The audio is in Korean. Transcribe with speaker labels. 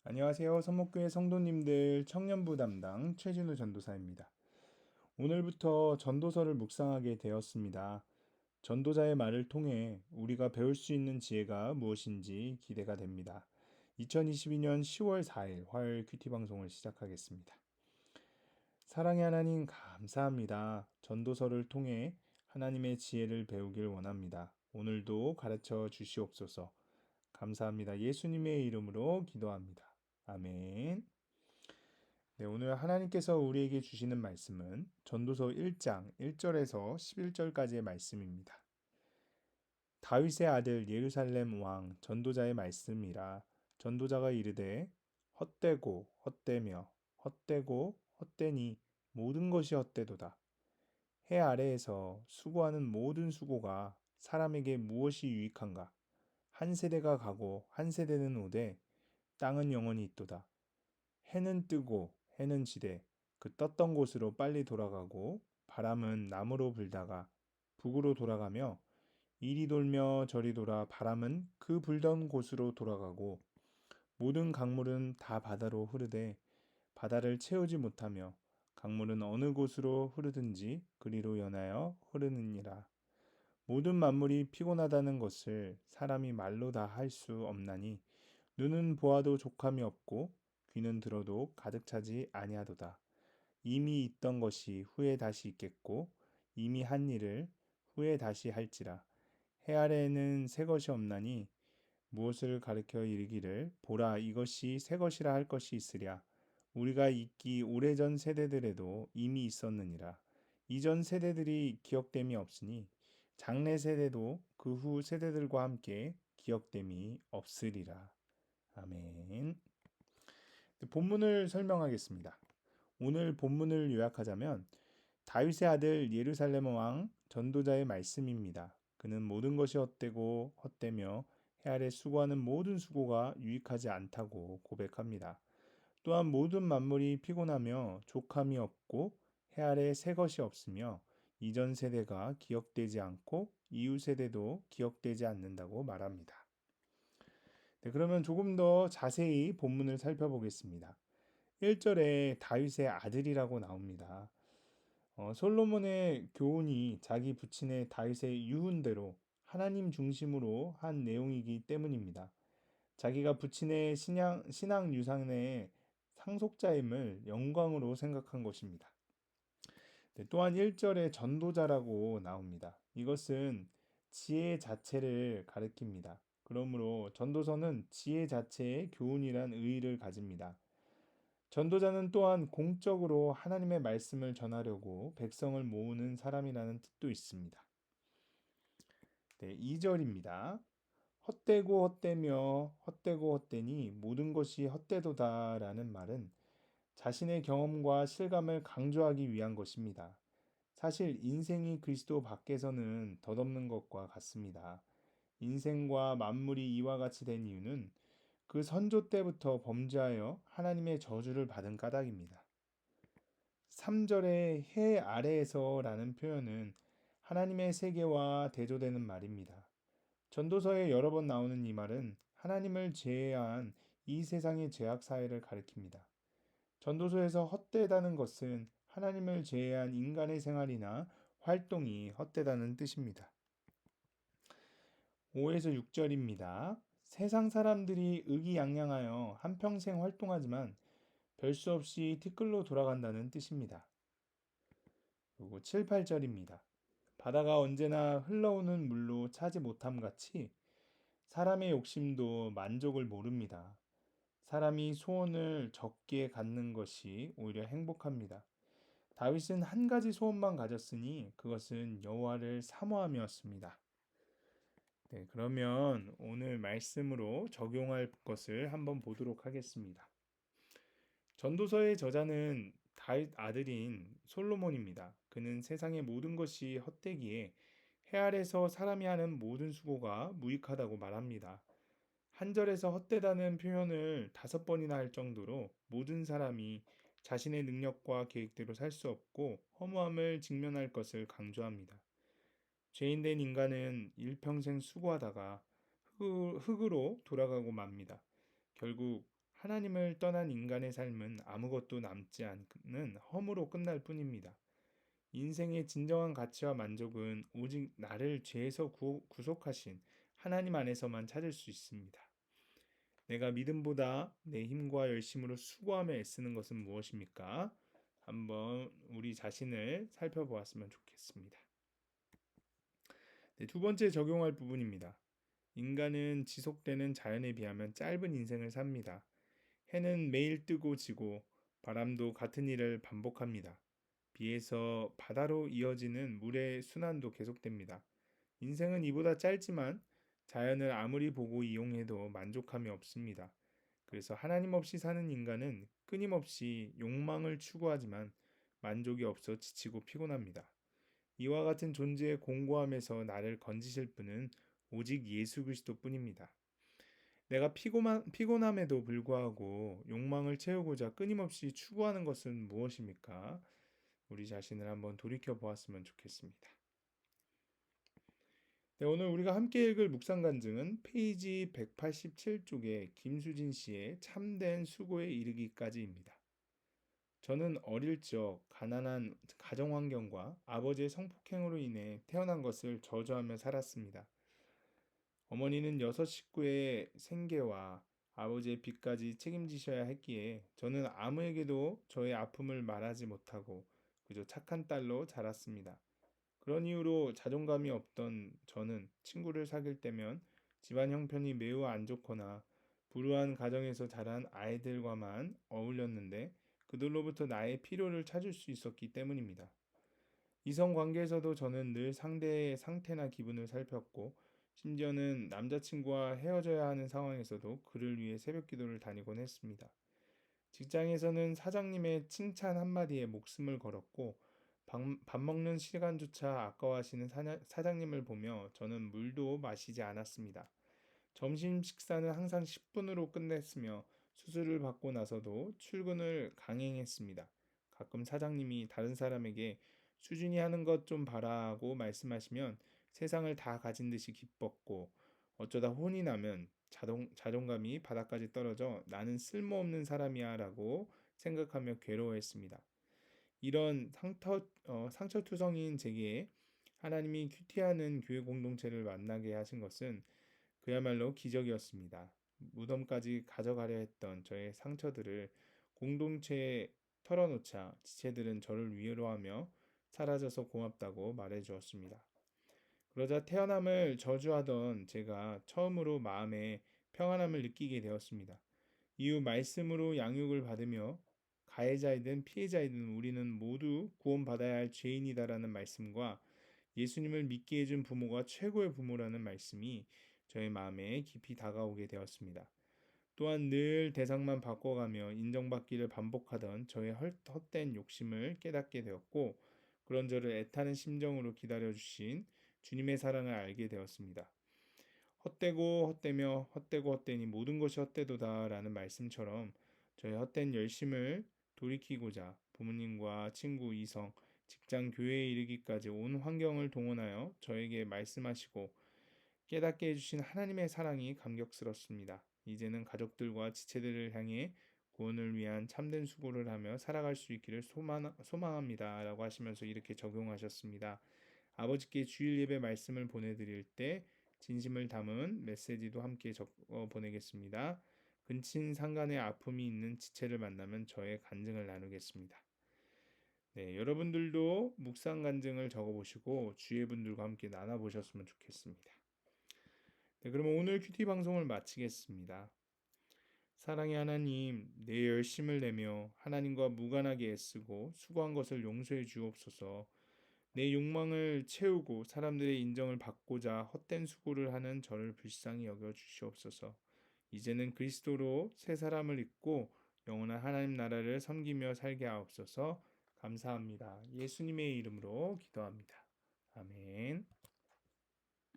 Speaker 1: 안녕하세요. 선목교회 성도님들 청년부 담당 최진우 전도사입니다. 오늘부터 전도서를 묵상하게 되었습니다. 전도자의 말을 통해 우리가 배울 수 있는 지혜가 무엇인지 기대가 됩니다. 2022년 10월 4일 화요일 큐티 방송을 시작하겠습니다. 사랑의 하나님 감사합니다. 전도서를 통해 하나님의 지혜를 배우길 원합니다. 오늘도 가르쳐 주시옵소서. 감사합니다. 예수님의 이름으로 기도합니다. 아멘. 네, 오늘 하나님께서 우리에게 주시는 말씀은 전도서 1장 1절에서 11절까지의 말씀입니다. 다윗의 아들 예루살렘 왕 전도자의 말씀이라. 전도자가 이르되 헛되고 헛되며 헛되고 헛되니 모든 것이 헛되도다. 해 아래에서 수고하는 모든 수고가 사람에게 무엇이 유익한가? 한 세대가 가고 한 세대는 오되 땅은 영원히 있도다. 해는 뜨고 해는 지되 그 떴던 곳으로 빨리 돌아가고 바람은 남으로 불다가 북으로 돌아가며 이리 돌며 저리 돌아 바람은 그 불던 곳으로 돌아가고 모든 강물은 다 바다로 흐르되 바다를 채우지 못하며 강물은 어느 곳으로 흐르든지 그리로 연하여 흐르느니라. 모든 만물이 피곤하다는 것을 사람이 말로 다 할 수 없나니 눈은 보아도 족함이 없고 귀는 들어도 가득 차지 아니하도다. 이미 있던 것이 후에 다시 있겠고 이미 한 일을 후에 다시 할지라. 해 아래에는 새 것이 없나니 무엇을 가리켜 이르기를 보라 이것이 새 것이라 할 것이 있으랴. 우리가 있기 오래전 세대들에도 이미 있었느니라. 이전 세대들이 기억됨이 없으니 장래 세대도 그 후 세대들과 함께 기억됨이 없으리라. 아멘. 본문을 설명하겠습니다. 오늘 본문을 요약하자면 다윗의 아들 예루살렘 왕 전도자의 말씀입니다. 그는 모든 것이 헛되고 헛되며 해 아래 수고하는 모든 수고가 유익하지 않다고 고백합니다. 또한 모든 만물이 피곤하며 족함이 없고 해 아래 새 것이 없으며 이전 세대가 기억되지 않고 이후 세대도 기억되지 않는다고 말합니다. 네, 그러면 조금 더 자세히 본문을 살펴보겠습니다. 1절에 다윗의 아들이라고 나옵니다. 솔로몬의 교훈이 자기 부친의 다윗의 유훈대로 하나님 중심으로 한 내용이기 때문입니다. 자기가 부친의 신앙 유산의 상속자임을 영광으로 생각한 것입니다. 네, 또한 1절에 전도자라고 나옵니다. 이것은 지혜 자체를 가리킵니다. 그러므로 전도서는 지혜 자체의 교훈이란 의의를 가집니다. 전도자는 또한 공적으로 하나님의 말씀을 전하려고 백성을 모으는 사람이라는 뜻도 있습니다. 네, 2절입니다. 헛되고 헛되며 헛되고 헛되니 모든 것이 헛되도다라는 말은 자신의 경험과 실감을 강조하기 위한 것입니다. 사실 인생이 그리스도 밖에서는 덧없는 것과 같습니다. 인생과 만물이 이와 같이 된 이유는 그 선조 때부터 범죄하여 하나님의 저주를 받은 까닭입니다. 3절의 해 아래에서라는 표현은 하나님의 세계와 대조되는 말입니다. 전도서에 여러 번 나오는 이 말은 하나님을 제외한 이 세상의 죄악 사회를 가리킵니다. 전도서에서 헛되다는 것은 하나님을 제외한 인간의 생활이나 활동이 헛되다는 뜻입니다. 5에서 6절입니다. 세상 사람들이 의기양양하여 한평생 활동하지만 별 수 없이 티끌로 돌아간다는 뜻입니다. 그리고 7, 8절입니다. 바다가 언제나 흘러오는 물로 차지 못함 같이 사람의 욕심도 만족을 모릅니다. 사람이 소원을 적게 갖는 것이 오히려 행복합니다. 다윗은 한 가지 소원만 가졌으니 그것은 여호와를 사모함이었습니다. 네, 그러면 오늘 말씀으로 적용할 것을 한번 보도록 하겠습니다. 전도서의 저자는 다윗 아들인 솔로몬입니다. 그는 세상의 모든 것이 헛되기에 해 아래서 사람이 하는 모든 수고가 무익하다고 말합니다. 한 절에서 헛되다는 표현을 5번이나 할 정도로 모든 사람이 자신의 능력과 계획대로 살 수 없고 허무함을 직면할 것을 강조합니다. 죄인된 인간은 일평생 수고하다가 흙으로 돌아가고 맙니다. 결국 하나님을 떠난 인간의 삶은 아무것도 남지 않는 허무로 끝날 뿐입니다. 인생의 진정한 가치와 만족은 오직 나를 죄에서 구속하신 하나님 안에서만 찾을 수 있습니다. 내가 믿음보다 내 힘과 열심으로 수고하며 애쓰는 것은 무엇입니까? 한번 우리 자신을 살펴보았으면 좋겠습니다. 네, 두 번째 적용할 부분입니다. 인간은 지속되는 자연에 비하면 짧은 인생을 삽니다. 해는 매일 뜨고 지고 바람도 같은 일을 반복합니다. 비에서 바다로 이어지는 물의 순환도 계속됩니다. 인생은 이보다 짧지만 자연을 아무리 보고 이용해도 만족함이 없습니다. 그래서 하나님 없이 사는 인간은 끊임없이 욕망을 추구하지만 만족이 없어 지치고 피곤합니다. 이와 같은 존재의 공고함에서 나를 건지실 분은 오직 예수 그리스도뿐입니다. 내가 피곤함에도 불구하고 욕망을 채우고자 끊임없이 추구하는 것은 무엇입니까? 우리 자신을 한번 돌이켜 보았으면 좋겠습니다. 네, 오늘 우리가 함께 읽을 묵상간증은 페이지 187쪽에 김수진 씨의 참된 수고에 이르기까지입니다. 저는 어릴 적 가난한 가정 환경과 아버지의 성폭행으로 인해 태어난 것을 저주하며 살았습니다. 어머니는 6식구의 생계와 아버지의 빚까지 책임지셔야 했기에 저는 아무에게도 저의 아픔을 말하지 못하고 그저 착한 딸로 자랐습니다. 그런 이유로 자존감이 없던 저는 친구를 사귈 때면 집안 형편이 매우 안 좋거나 불우한 가정에서 자란 아이들과만 어울렸는데 그들로부터 나의 필요를 찾을 수 있었기 때문입니다. 이성 관계에서도 저는 늘 상대의 상태나 기분을 살폈고 심지어는 남자친구와 헤어져야 하는 상황에서도 그를 위해 새벽 기도를 다니곤 했습니다. 직장에서는 사장님의 칭찬 한마디에 목숨을 걸었고 밥 먹는 시간조차 아까워하시는 사장님을 보며 저는 물도 마시지 않았습니다. 점심 식사는 항상 10분으로 끝냈으며 수술을 받고 나서도 출근을 강행했습니다. 가끔 사장님이 다른 사람에게 수준이 하는 것 좀 봐라고 말씀하시면 세상을 다 가진 듯이 기뻤고 어쩌다 혼이 나면 자존감이 바닥까지 떨어져 나는 쓸모없는 사람이야 라고 생각하며 괴로워했습니다. 이런 상처투성인 제게 하나님이 큐티하는 교회 공동체를 만나게 하신 것은 그야말로 기적이었습니다. 무덤까지 가져가려 했던 저의 상처들을 공동체에 털어놓자 지체들은 저를 위로하며 사라져서 고맙다고 말해 주었습니다. 그러자 태어남을 저주하던 제가 처음으로 마음에 평안함을 느끼게 되었습니다. 이후 말씀으로 양육을 받으며 가해자이든 피해자이든 우리는 모두 구원받아야 할 죄인이다라는 말씀과 예수님을 믿게 해준 부모가 최고의 부모라는 말씀이 저의 마음에 깊이 다가오게 되었습니다. 또한 늘 대상만 바꿔가며 인정받기를 반복하던 저의 헛된 욕심을 깨닫게 되었고 그런 저를 애타는 심정으로 기다려주신 주님의 사랑을 알게 되었습니다. 헛되고 헛되며 헛되고 헛되니 모든 것이 헛되도다라는 말씀처럼 저의 헛된 열심을 돌이키고자 부모님과 친구, 이성, 직장, 교회에 이르기까지 온 환경을 동원하여 저에게 말씀하시고 깨닫게 해주신 하나님의 사랑이 감격스럽습니다. 이제는 가족들과 지체들을 향해 구원을 위한 참된 수고를 하며 살아갈 수 있기를 소망합니다. 라고 하시면서 이렇게 적용하셨습니다. 아버지께 주일 예배 말씀을 보내드릴 때 진심을 담은 메시지도 함께 적어 보내겠습니다. 근친 상간에 아픔이 있는 지체를 만나면 저의 간증을 나누겠습니다. 네, 여러분들도 묵상 간증을 적어보시고 주위의 분들과 함께 나눠보셨으면 좋겠습니다. 네, 그러면 오늘 큐티 방송을 마치겠습니다. 사랑의 하나님, 내 열심을 내며 하나님과 무관하게 애쓰고 수고한 것을 용서해 주옵소서. 내 욕망을 채우고 사람들의 인정을 받고자 헛된 수고를 하는 저를 불쌍히 여겨 주시옵소서. 이제는 그리스도로 새 사람을 입고 영원한 하나님 나라를 섬기며 살게 하옵소서. 감사합니다. 예수님의 이름으로 기도합니다. 아멘.